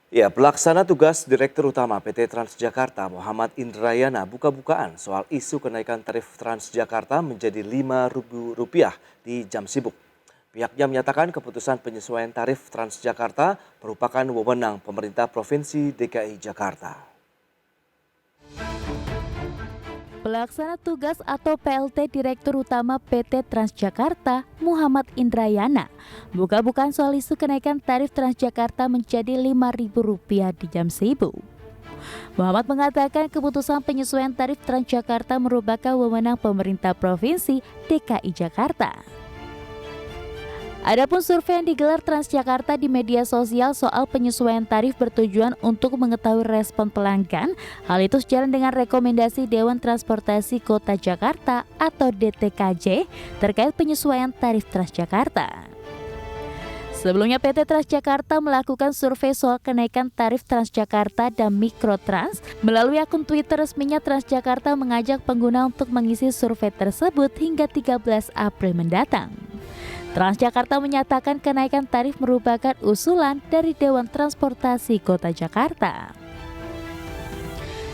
Ya, pelaksana tugas Direktur Utama PT Transjakarta Muhammad Indrayana buka-bukaan soal isu kenaikan tarif Transjakarta menjadi Rp5.000 di jam sibuk. Pihaknya menyatakan keputusan penyesuaian tarif Transjakarta merupakan wewenang pemerintah Provinsi DKI Jakarta. Pelaksana tugas atau PLT Direktur Utama PT Transjakarta, Muhammad Indrayana, buka-bukaan soal isu kenaikan tarif Transjakarta menjadi Rp5.000 di jam sibuk. Muhammad mengatakan keputusan penyesuaian tarif Transjakarta merupakan wewenang pemerintah Provinsi DKI Jakarta. Adapun survei yang digelar Transjakarta di media sosial soal penyesuaian tarif bertujuan untuk mengetahui respon pelanggan. Hal itu sejalan dengan rekomendasi Dewan Transportasi Kota Jakarta atau DTKJ terkait penyesuaian tarif Transjakarta. Sebelumnya PT Transjakarta melakukan survei soal kenaikan tarif Transjakarta dan Mikrotrans. Melalui akun Twitter resminya, Transjakarta mengajak pengguna untuk mengisi survei tersebut hingga 13 April mendatang. Transjakarta menyatakan kenaikan tarif merupakan usulan dari Dewan Transportasi Kota Jakarta.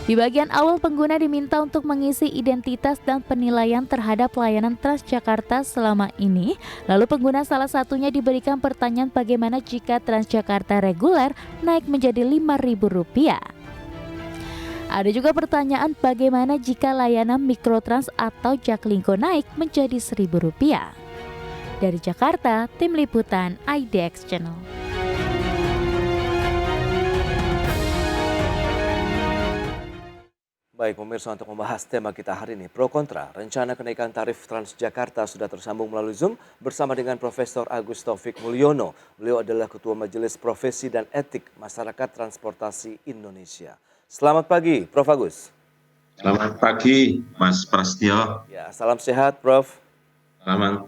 Di bagian awal, pengguna diminta untuk mengisi identitas dan penilaian terhadap layanan Transjakarta selama ini. Lalu pengguna salah satunya diberikan pertanyaan bagaimana jika Transjakarta reguler naik menjadi Rp5.000. Ada juga pertanyaan bagaimana jika layanan Mikrotrans atau Jaklingko naik menjadi Rp1.000. Dari Jakarta, Tim Liputan IDX Channel. Baik pemirsa, untuk membahas tema kita hari ini, pro kontra rencana kenaikan tarif Transjakarta sudah tersambung melalui Zoom bersama dengan Profesor Agus Taufik Mulyono. Beliau adalah Ketua Majelis Profesi dan Etik Masyarakat Transportasi Indonesia. Selamat pagi, Prof. Agus. Selamat pagi, Mas Prasetyo. Ya, salam sehat, Prof.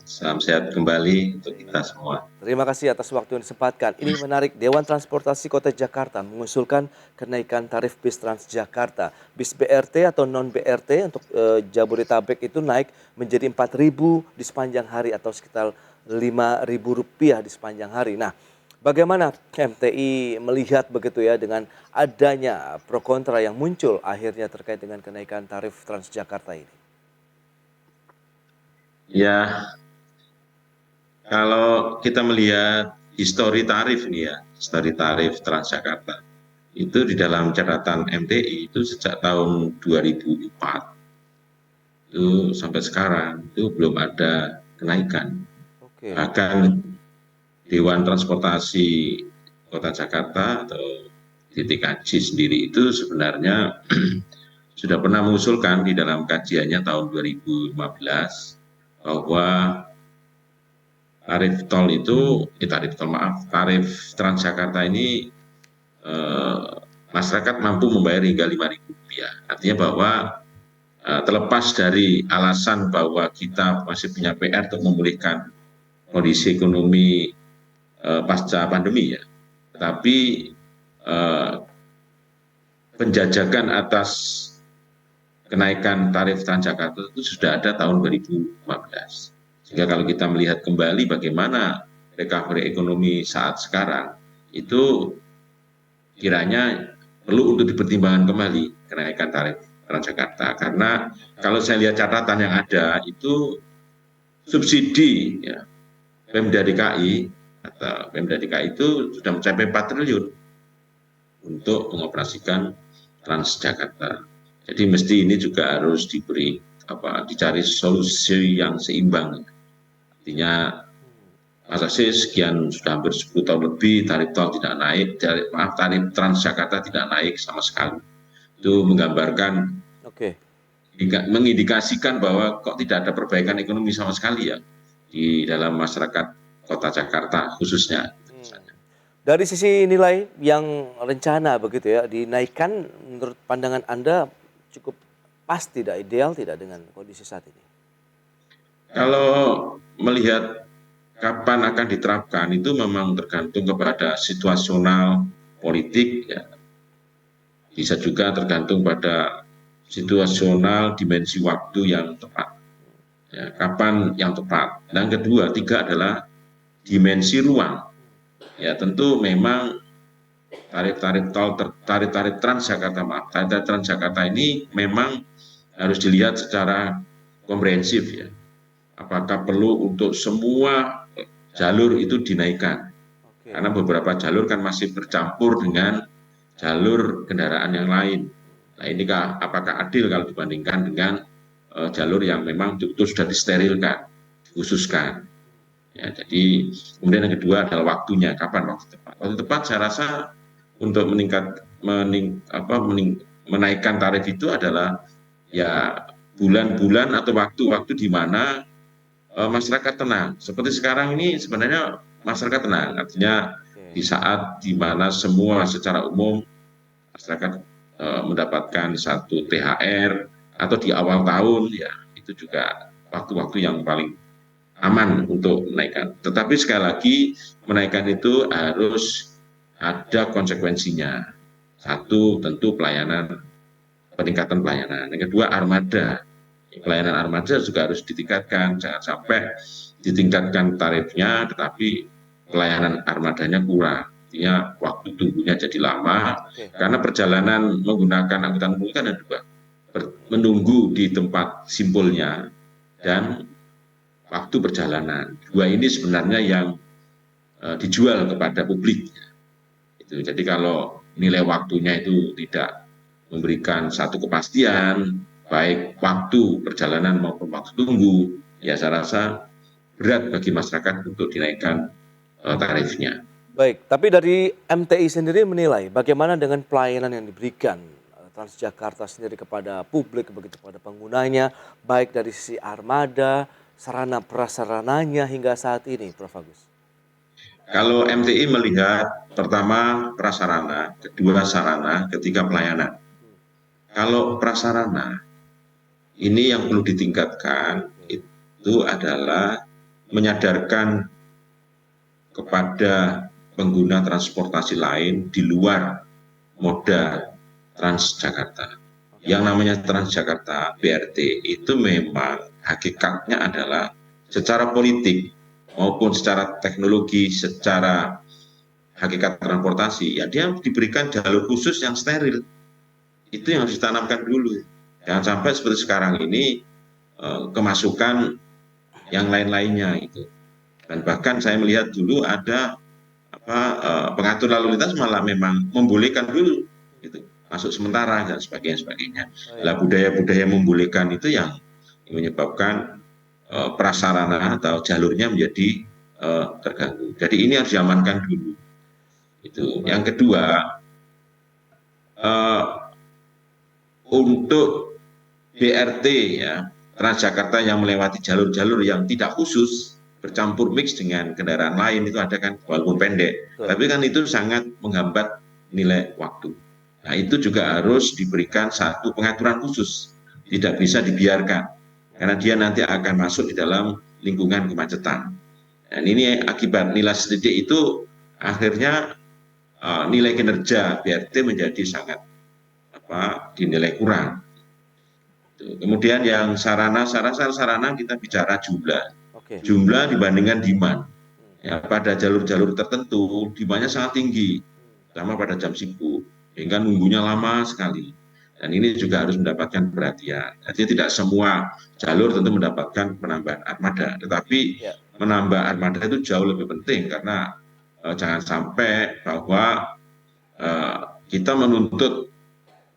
Salam sehat kembali untuk kita semua. Terima kasih atas waktu yang disempatkan. Ini menarik, Dewan Transportasi Kota Jakarta mengusulkan kenaikan tarif bis Transjakarta. Bis BRT atau non-BRT untuk Jabodetabek itu naik menjadi Rp4.000 di sepanjang hari atau sekitar Rp5.000 di sepanjang hari. Nah, bagaimana MTI melihat begitu ya dengan adanya pro kontra yang muncul akhirnya terkait dengan kenaikan tarif Transjakarta ini? Ya, kalau kita melihat histori tarif nih ya, histori tarif Transjakarta, itu di dalam catatan MTI itu sejak tahun 2004, itu sampai sekarang itu belum ada kenaikan. Oke. Bahkan Dewan Transportasi Kota Jakarta atau DTKJ sendiri itu sebenarnya sudah pernah mengusulkan di dalam kajiannya tahun 2015 bahwa tarif Transjakarta ini masyarakat mampu membayar hingga Rp5.000. Artinya bahwa terlepas dari alasan bahwa kita masih punya PR untuk memulihkan kondisi ekonomi pasca pandemi ya, tetapi penjajakan atas kenaikan tarif Transjakarta itu sudah ada tahun 2015. Sehingga kalau kita melihat kembali bagaimana recovery ekonomi saat sekarang, itu kiranya perlu untuk dipertimbangkan kembali kenaikan tarif Transjakarta. Karena kalau saya lihat catatan yang ada, itu subsidi ya, Pemda DKI atau Pemda DKI itu sudah mencapai 4 triliun untuk mengoperasikan Transjakarta. Jadi mesti ini juga harus dicari solusi yang seimbang. Artinya masa sih sekian sudah hampir 10 tahun lebih tarif tol tidak naik, tarif Transjakarta tidak naik sama sekali. Itu menggambarkan, mengindikasikan bahwa kok tidak ada perbaikan ekonomi sama sekali ya di dalam masyarakat Kota Jakarta khususnya. Dari sisi nilai yang rencana begitu ya dinaikkan, menurut pandangan Anda cukup pas, tidak ideal tidak dengan kondisi saat ini? Kalau melihat kapan akan diterapkan itu memang tergantung kepada situasional politik ya. Bisa juga tergantung pada situasional dimensi waktu yang tepat. Ya, kapan yang tepat. Dan kedua, tiga adalah dimensi ruang. Ya tentu memang tarif-tarif tol, tarif-tarif Transjakarta, maaf, tarif-tarif Transjakarta ini memang harus dilihat secara komprehensif ya. Apakah perlu untuk semua jalur itu dinaikkan? Oke. Karena beberapa jalur kan masih bercampur dengan jalur kendaraan yang lain. Nah, inikah apakah adil kalau dibandingkan dengan jalur yang memang betul sudah disterilkan, dikhususkan. Ya, jadi kemudian yang kedua adalah waktunya, kapan waktu tepat. Waktu tepat saya rasa untuk menaikkan tarif itu adalah ya bulan-bulan atau waktu-waktu di mana masyarakat tenang. Seperti sekarang ini sebenarnya masyarakat tenang, artinya di saat di mana semua secara umum masyarakat mendapatkan satu THR atau di awal tahun, ya itu juga waktu-waktu yang paling aman untuk menaikkan. Tetapi sekali lagi menaikkan itu harus ada konsekuensinya. Satu tentu pelayanan, peningkatan pelayanan. Yang kedua armada. Pelayanan armada juga harus ditingkatkan, jangan sampai ditingkatkan tarifnya tetapi pelayanan armadanya kurang. Artinya waktu tunggunya jadi lama karena perjalanan menggunakan angkutan umum kan ada dua, menunggu di tempat simpulnya dan waktu perjalanan. Dua ini sebenarnya yang dijual kepada publik. Jadi kalau nilai waktunya itu tidak memberikan satu kepastian, baik waktu perjalanan maupun waktu tunggu, ya saya rasa berat bagi masyarakat untuk dinaikkan tarifnya. Baik, tapi dari MTI sendiri menilai bagaimana dengan pelayanan yang diberikan Transjakarta sendiri kepada publik, begitu kepada penggunanya, baik dari sisi armada, sarana prasarananya hingga saat ini, Prof. Agus. Kalau MTI melihat pertama prasarana, kedua sarana, ketiga pelayanan. Kalau prasarana, ini yang perlu ditingkatkan itu adalah menyadarkan kepada pengguna transportasi lain di luar moda Transjakarta. Yang namanya Transjakarta BRT itu memang hakikatnya adalah secara politik maupun secara teknologi, secara hakikat transportasi, ya dia diberikan jalur khusus yang steril. Itu yang harus ditanamkan dulu. Jangan sampai seperti sekarang ini kemasukan yang lain-lainnya itu. Dan bahkan saya melihat dulu ada pengatur lalu lintas malah memang membolehkan dulu itu masuk sementara dan sebagainya. Lah budaya-budaya membolehkan itu yang menyebabkan prasarana atau jalurnya menjadi terganggu. Jadi ini harus diamankan dulu. Itu. Yang kedua, untuk BRT ya Transjakarta yang melewati jalur-jalur yang tidak khusus bercampur mix dengan kendaraan lain itu ada kan walaupun pendek, tapi kan itu sangat menghambat nilai waktu. Nah itu juga harus diberikan satu pengaturan khusus, tidak bisa dibiarkan karena dia nanti akan masuk di dalam lingkungan kemacetan. Dan ini akibat nilai sedikit itu akhirnya nilai kinerja BRT menjadi sangat dinilai kurang. Kemudian yang sarana kita bicara jumlah dibandingkan demand. Ya, pada jalur-jalur tertentu demandnya sangat tinggi, sama pada jam sibuk, sehingga nunggunya lama sekali. Dan ini juga harus mendapatkan perhatian. Jadi tidak semua jalur tentu mendapatkan penambahan armada, tetapi menambah armada itu jauh lebih penting karena jangan sampai bahwa kita menuntut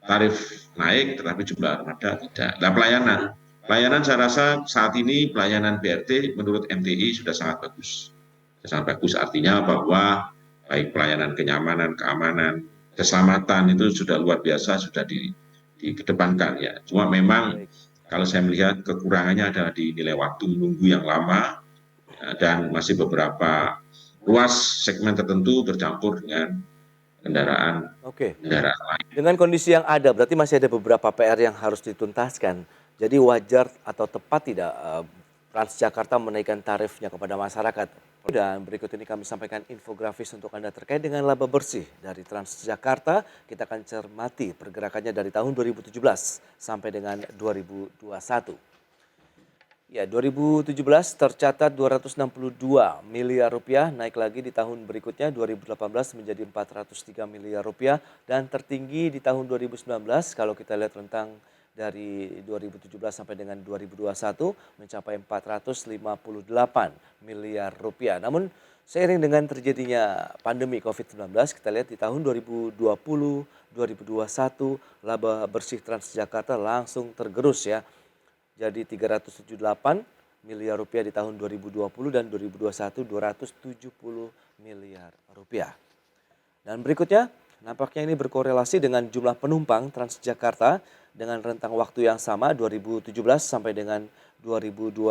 tarif naik tetapi jumlah armada tidak. Nah pelayanan saya rasa saat ini pelayanan BRT menurut MTI sudah sangat bagus. Sangat bagus artinya bahwa baik pelayanan kenyamanan, keamanan, keselamatan itu sudah luar biasa, sudah dikedepankan ya. Cuma memang kalau saya melihat kekurangannya adalah di nilai waktu menunggu yang lama dan masih beberapa ruas segmen tertentu bercampur dengan kendaraan lain. Dengan kondisi yang ada, berarti masih ada beberapa PR yang harus dituntaskan. Jadi wajar atau tepat tidak Transjakarta menaikkan tarifnya kepada masyarakat? Dan berikut ini kami sampaikan infografis untuk Anda terkait dengan laba bersih dari Transjakarta. Kita akan cermati pergerakannya dari tahun 2017 sampai dengan 2021. Ya, 2017 tercatat 262 miliar rupiah, naik lagi di tahun berikutnya 2018 menjadi 403 miliar rupiah dan tertinggi di tahun 2019 kalau kita lihat rentang dari 2017 sampai dengan 2021 mencapai 458 miliar rupiah. Namun seiring dengan terjadinya pandemi COVID-19, kita lihat di tahun 2020, 2021 laba bersih Transjakarta langsung tergerus ya, jadi 378 miliar rupiah di tahun 2020 dan 2021 270 miliar rupiah. Dan berikutnya, nampaknya ini berkorelasi dengan jumlah penumpang Transjakarta dengan rentang waktu yang sama 2017 sampai dengan 2021.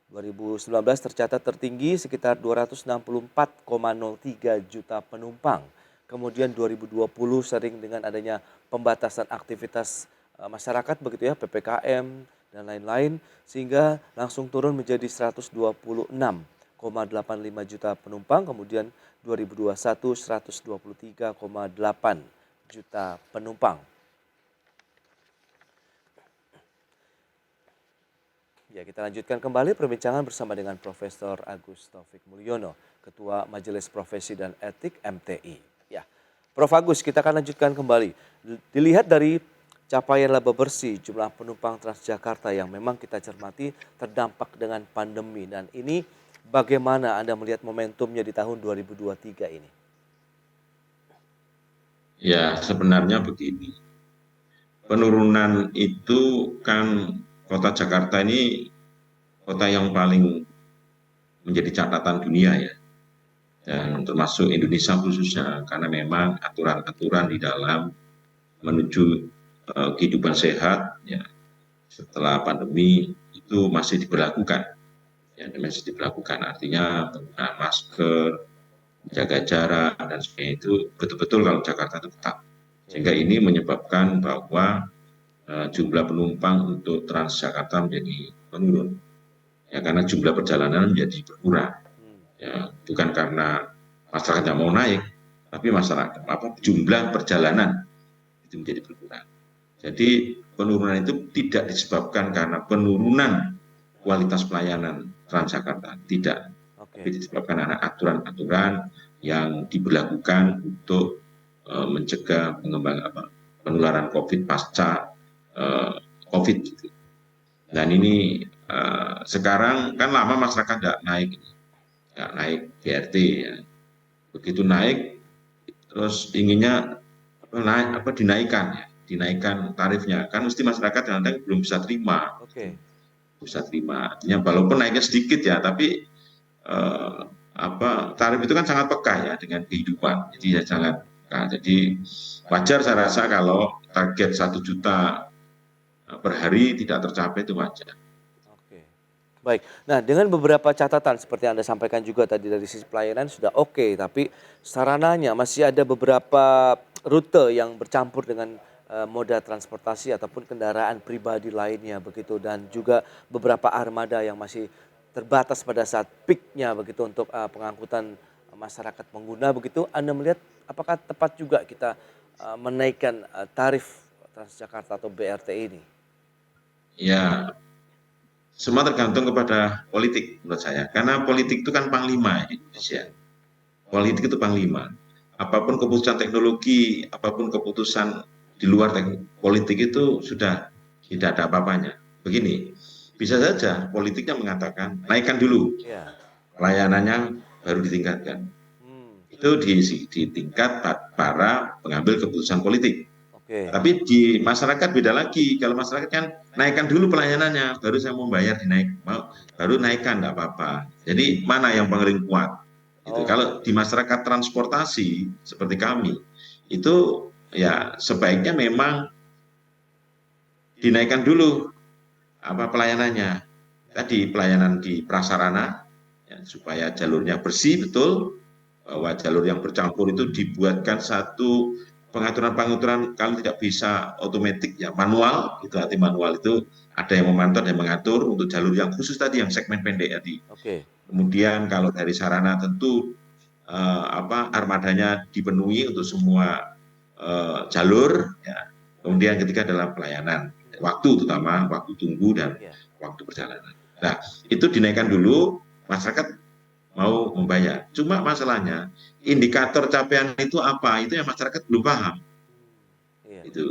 2019 tercatat tertinggi sekitar 264,03 juta penumpang. Kemudian 2020 sering dengan adanya pembatasan aktivitas masyarakat begitu ya, PPKM dan lain-lain, sehingga langsung turun menjadi 126,85 juta penumpang. Kemudian 2021 123,8 juta penumpang. Ya, kita lanjutkan kembali perbincangan bersama dengan Profesor Agus Taufik Mulyono, Ketua Majelis Profesi dan Etik MTI. Ya, Prof. Agus, kita akan lanjutkan kembali. Dilihat dari capaian laba bersih jumlah penumpang Transjakarta yang memang kita cermati terdampak dengan pandemi, dan ini bagaimana Anda melihat momentumnya di tahun 2023 ini? Ya, sebenarnya begini. Penurunan itu kan kota Jakarta ini kota yang paling menjadi catatan dunia ya. Dan termasuk Indonesia khususnya, karena memang aturan-aturan di dalam menuju kehidupan sehat ya, setelah pandemi itu masih diberlakukan. Ya, masih diberlakukan, artinya penggunaan masker, jaga jarak, dan sebagainya itu betul-betul kalau Jakarta itu ketat. Sehingga ini menyebabkan bahwa jumlah penumpang untuk Transjakarta menjadi menurun. Ya, karena jumlah perjalanan menjadi berkurang. Ya, bukan karena masyarakat yang mau naik, tapi jumlah perjalanan itu menjadi berkurang. Jadi penurunan itu tidak disebabkan karena penurunan kualitas pelayanan Transjakarta, tidak. Tapi disebabkan karena aturan-aturan yang diberlakukan untuk mencegah penularan COVID pasca COVID. Gitu. Dan ini sekarang kan lama masyarakat nggak naik BRT ya. Begitu naik, terus inginnya dinaikkan tarifnya, kan mesti masyarakat kadang belum bisa terima. Bisa terima, artinya walaupun naiknya sedikit ya, tapi tarif itu kan sangat peka ya dengan kehidupan, jadi ya sangat peka. Jadi wajar saya rasa kalau target 1 juta per hari tidak tercapai, itu wajar. Baik, nah dengan beberapa catatan seperti yang Anda sampaikan juga tadi, dari sisi pelayanan sudah oke, tapi sarananya masih ada beberapa rute yang bercampur dengan moda transportasi ataupun kendaraan pribadi lainnya begitu, dan juga beberapa armada yang masih terbatas pada saat peaknya begitu untuk pengangkutan masyarakat pengguna begitu. Anda melihat apakah tepat juga kita menaikkan tarif Transjakarta atau BRT ini? Ya, semua tergantung kepada politik menurut saya, karena politik itu kan panglima di Indonesia. Politik itu panglima. Apapun keputusan teknologi, apapun keputusan di luar politik itu sudah tidak ada apa-apanya. Begini, bisa saja politiknya mengatakan naikkan dulu, pelayanannya baru ditingkatkan. Itu di tingkat para pengambil keputusan politik. Tapi di masyarakat beda lagi. Kalau masyarakat kan naikkan dulu pelayanannya, baru saya mau bayar baru naikkan, enggak apa-apa. Jadi mana yang paling kuat? Gitu. Kalau di masyarakat transportasi seperti kami, itu ya sebaiknya memang dinaikkan dulu pelayanannya. Tadi pelayanan di prasarana ya, supaya jalurnya bersih betul, bahwa jalur yang bercampur itu dibuatkan satu pengaturan kalau tidak bisa otomatis ya manual, itu arti manual itu ada yang memantau dan mengatur untuk jalur yang khusus tadi, yang segmen pendek tadi. Kemudian kalau dari sarana tentu armadanya dipenuhi untuk semua jalur ya. Kemudian ketiga adalah pelayanan waktu, terutama waktu tunggu dan waktu perjalanan. Nah, itu dinaikkan dulu, masyarakat mau membayar. Cuma masalahnya indikator capaian itu apa? Itu yang masyarakat belum paham. Iya. Itu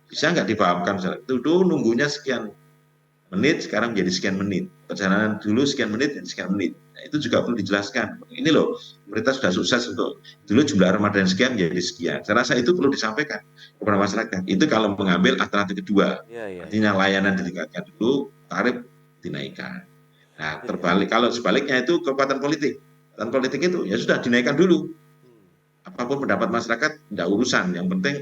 bisa nggak dipahamkan? Itu dulu nunggunya sekian menit, sekarang menjadi sekian menit. Perjalanan dulu sekian menit, jadi sekian menit. Nah, itu juga perlu dijelaskan. Ini loh, pemerintah sudah sukses untuk dulu jumlah armada yang sekian menjadi sekian. Saya rasa itu perlu disampaikan kepada masyarakat. Itu kalau mengambil alternatif kedua, Iya, iya, iya. artinya layanan ditingkatkan dulu, tarif dinaikkan. Nah, Iya. terbalik. Kalau sebaliknya itu kekuatan politik. Kekuatan politik itu ya sudah dinaikkan dulu. Apapun pendapat masyarakat, tidak urusan. Yang penting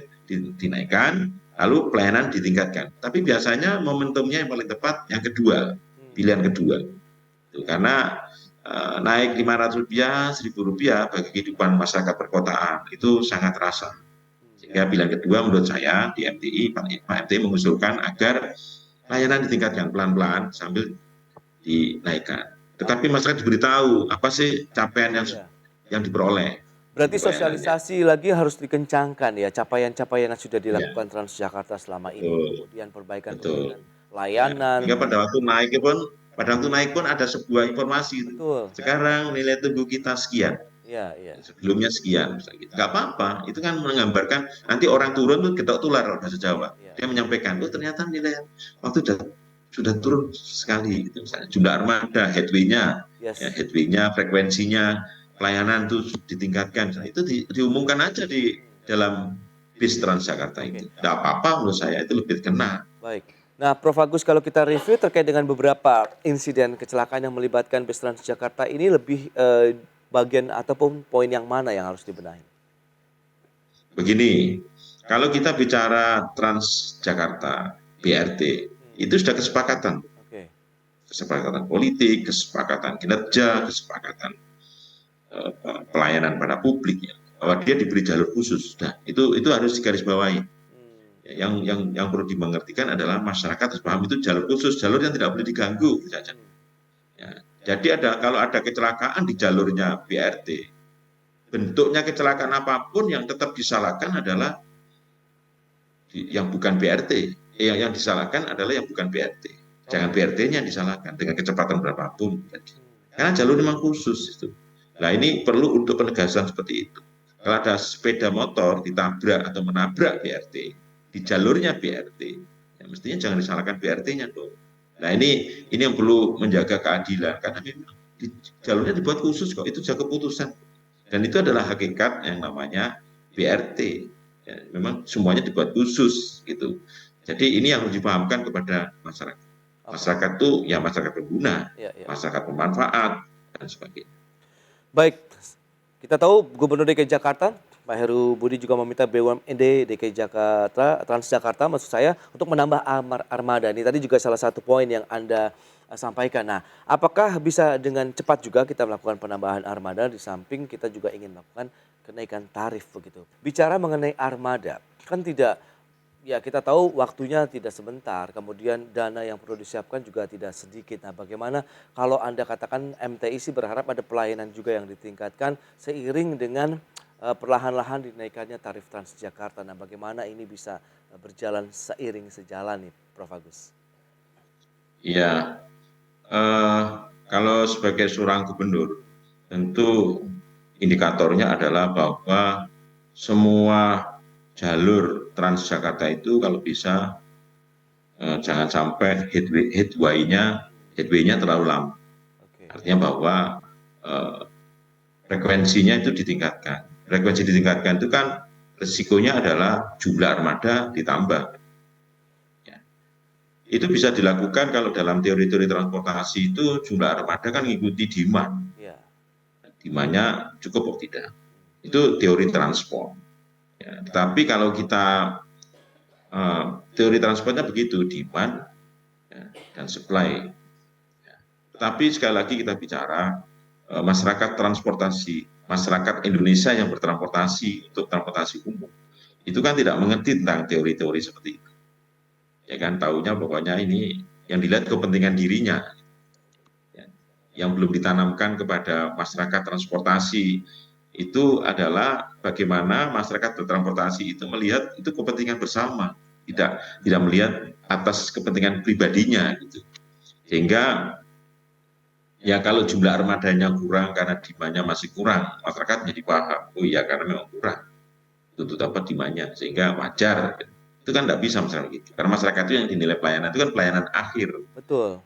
dinaikkan, lalu pelayanan ditingkatkan. Tapi biasanya momentumnya yang paling tepat yang kedua, pilihan kedua. Karena naik Rp500, Rp1.000 bagi kehidupan masyarakat perkotaan itu sangat terasa. Sehingga pilihan kedua menurut saya di MTI, Pak MTI mengusulkan agar layanan ditingkatkan pelan-pelan sambil dinaikkan. Tetapi masyarakat diberitahu apa sih capaian Iya. yang diperoleh. Berarti Pelayanannya. sosialisasi lagi harus dikencangkan ya, capaian-capaian yang sudah dilakukan Transjakarta selama ini, Betul. kemudian perbaikan Betul. layanan. Sehingga pada waktu naik pun ada sebuah informasi. Betul. Sekarang nilai tunggu kita sekian. Iya, iya. Sebelumnya sekian. Nggak apa-apa. Itu kan menggambarkan nanti orang turun tuh ketok tular kalau bahasa Jawa. Iya. Dia menyampaikan, oh ternyata nilai waktu sudah turun sekali. Gitu. Misalnya, jumlah armada, headway-nya, Yes. ya, headway-nya, frekuensinya, pelayanan itu ditingkatkan. Nah, itu diumumkan aja di dalam bis Transjakarta itu. Tidak apa-apa menurut saya, itu lebih kena. Baik. Nah, Prof. Agus, kalau kita review terkait dengan beberapa insiden kecelakaan yang melibatkan bis Transjakarta ini lebih bagian ataupun poin yang mana yang harus dibenahi? Begini, kalau kita bicara Transjakarta, BRT, itu sudah kesepakatan. Oke. Kesepakatan politik, kesepakatan kinerja, kesepakatan pelayanan pada publik, ya, bahwa dia diberi jalur khusus. Nah, itu harus digarisbawahi. Yang perlu dimengertikan adalah masyarakat harus paham itu jalur khusus, jalur yang tidak boleh diganggu saja. Ya, jadi kalau ada kecelakaan di jalurnya BRT, bentuknya kecelakaan apapun yang tetap disalahkan adalah yang bukan BRT. Yang disalahkan adalah yang bukan BRT. Jangan BRT-nya yang disalahkan dengan kecepatan berapapun. Karena jalur memang khusus itu. Nah, ini perlu untuk penegasan seperti itu. Kalau ada sepeda motor ditabrak atau menabrak BRT di jalurnya BRT, ya mestinya jangan disalahkan BRT-nya dong. Nah, ini yang perlu menjaga keadilan karena memang jalurnya dibuat khusus kok, itu jaga keputusan. Dan itu adalah hakikat yang namanya BRT. Ya, memang semuanya dibuat khusus gitu. Jadi ini yang harus dipahamkan kepada masyarakat. Masyarakat itu ya masyarakat pengguna, masyarakat pemanfaat dan sebagainya. Baik, kita tahu Gubernur DKI Jakarta, Pak Heru Budi juga meminta BUMD DKI Jakarta, Transjakarta maksud saya, untuk menambah armada. Ini tadi juga salah satu poin yang Anda sampaikan. Nah, apakah bisa dengan cepat juga kita melakukan penambahan armada di samping kita juga ingin melakukan kenaikan tarif begitu. Bicara mengenai armada, kan tidak, ya kita tahu waktunya tidak sebentar, kemudian dana yang perlu disiapkan juga tidak sedikit. Nah, bagaimana kalau Anda katakan MTI sih berharap ada pelayanan juga yang ditingkatkan seiring dengan perlahan-lahan dinaikannya tarif Transjakarta. Nah, bagaimana ini bisa berjalan seiring sejalan nih, Prof. Agus? Iya, kalau sebagai seorang gubernur, tentu indikatornya adalah bahwa semua jalur Transjakarta itu kalau bisa jangan sampai headway-nya terlalu lama. Artinya bahwa frekuensinya itu ditingkatkan. Frekuensi ditingkatkan itu kan resikonya adalah jumlah armada ditambah. Ya. Itu bisa dilakukan kalau dalam teori-teori transportasi itu jumlah armada kan mengikuti demand. Demandnya cukup atau tidak. Itu teori transport. Ya, tapi kalau kita teori transportnya begitu, demand ya, dan supply. Ya. Tetapi sekali lagi kita bicara masyarakat transportasi, masyarakat Indonesia yang bertransportasi untuk transportasi umum, itu kan tidak mengerti tentang teori-teori seperti itu. Ya kan, taunya pokoknya ini yang dilihat kepentingan dirinya, ya, yang belum ditanamkan kepada masyarakat transportasi itu adalah bagaimana masyarakat bertransportasi itu melihat itu kepentingan bersama, tidak melihat atas kepentingan pribadinya gitu. Sehingga ya kalau jumlah armadanya kurang karena demandnya masih kurang, masyarakat jadi paham, oh iya karena memang kurang, untuk dapat demandnya, sehingga wajar. Itu kan tidak bisa misalnya gitu. Karena masyarakat itu yang dinilai pelayanan itu kan pelayanan akhir. Betul.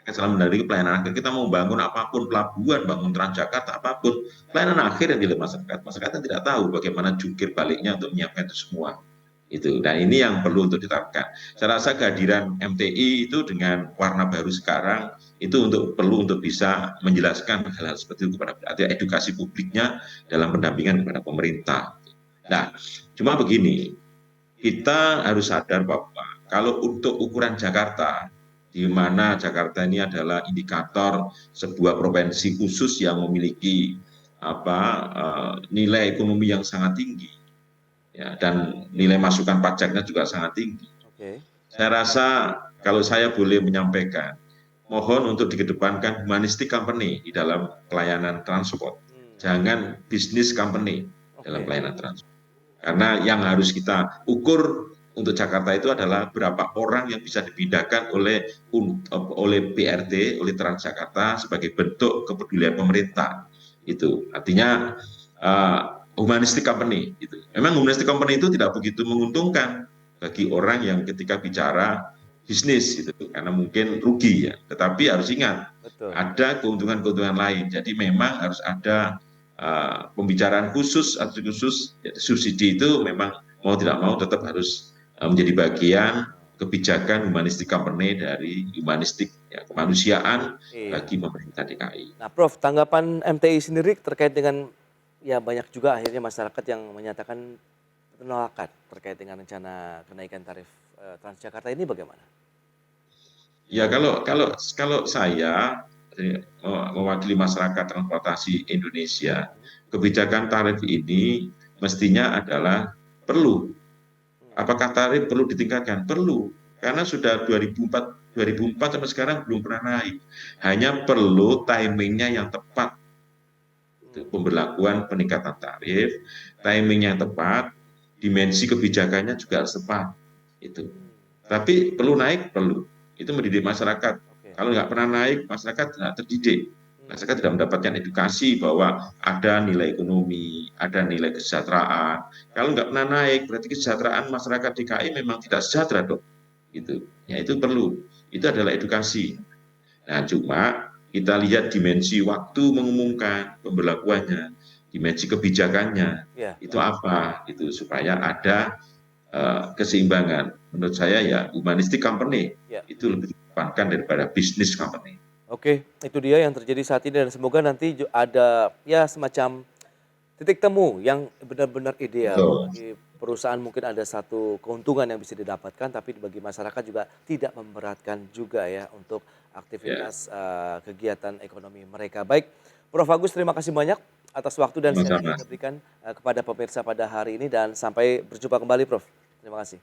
Kita selalu mendari pelayanan akhir. Kita mau bangun apapun, pelabuhan, bangun Transjakarta, apapun, pelayanan akhir yang dilihat masyarakat. Masyarakat tidak tahu bagaimana jungkir baliknya untuk menyiapkan itu semua. Itu. Dan ini yang perlu untuk diterapkan. Saya rasa kehadiran MTI itu dengan warna baru sekarang itu perlu untuk bisa menjelaskan hal-hal seperti itu kepada edukasi publiknya dalam pendampingan kepada pemerintah. Nah, cuma begini, kita harus sadar bahwa kalau untuk ukuran Jakarta, di mana Jakarta ini adalah indikator sebuah provinsi khusus yang memiliki nilai ekonomi yang sangat tinggi, ya, dan nilai masukan pajaknya juga sangat tinggi. Oke. Saya rasa kalau saya boleh menyampaikan, mohon untuk dikedepankan humanistic company di dalam pelayanan transport, jangan bisnis company dalam Oke. pelayanan transport. Karena yang harus kita ukur untuk Jakarta itu adalah berapa orang yang bisa dipindahkan oleh BRT, oleh Transjakarta sebagai bentuk kepedulian pemerintah. Itu artinya humanistic company. Itu. Memang humanistic company itu tidak begitu menguntungkan bagi orang yang ketika bicara bisnis, gitu, karena mungkin rugi ya. Tetapi harus ingat Betul. ada keuntungan-keuntungan lain. Jadi memang harus ada pembicaraan khusus atau khusus subsidi itu memang mau tidak mau tetap harus menjadi bagian kebijakan humanistic company dari humanistik ya, kemanusiaan bagi pemerintah DKI. Nah, Prof, tanggapan MTI sendiri terkait dengan ya banyak juga akhirnya masyarakat yang menyatakan penolakan terkait dengan rencana kenaikan tarif Transjakarta ini bagaimana? Ya kalau saya mewakili masyarakat transportasi Indonesia, kebijakan tarif ini mestinya adalah perlu. Apakah tarif perlu ditingkatkan? Perlu, karena sudah 2004 sampai sekarang belum pernah naik. Hanya perlu timingnya yang tepat. Pemberlakuan peningkatan tarif, timingnya yang tepat, dimensi kebijakannya juga harus tepat. Itu. Tapi perlu naik, perlu. Itu mendidik masyarakat. Kalau nggak pernah naik, masyarakat tidak terdidik. Masyarakat tidak mendapatkan edukasi bahwa ada nilai ekonomi, ada nilai kesejahteraan. Kalau nggak pernah naik, berarti kesejahteraan masyarakat DKI memang tidak sejahtera dong. Gitu. Ya itu perlu. Itu adalah edukasi. Nah, cuma kita lihat dimensi waktu mengumumkan pemberlakuannya, dimensi kebijakannya, Ya. itu apa? Itu supaya ada keseimbangan. Menurut saya ya humanistic company itu lebih dikedepankan daripada business company. Oke, itu dia yang terjadi saat ini dan semoga nanti ada ya semacam titik temu yang benar-benar ideal. Betul. Bagi perusahaan mungkin ada satu keuntungan yang bisa didapatkan, tapi bagi masyarakat juga tidak memberatkan juga ya untuk aktivitas kegiatan ekonomi mereka. Baik, Prof. Agus terima kasih banyak atas waktu dan sharing yang diberikan kepada pemirsa pada hari ini dan sampai berjumpa kembali, Prof. Terima kasih.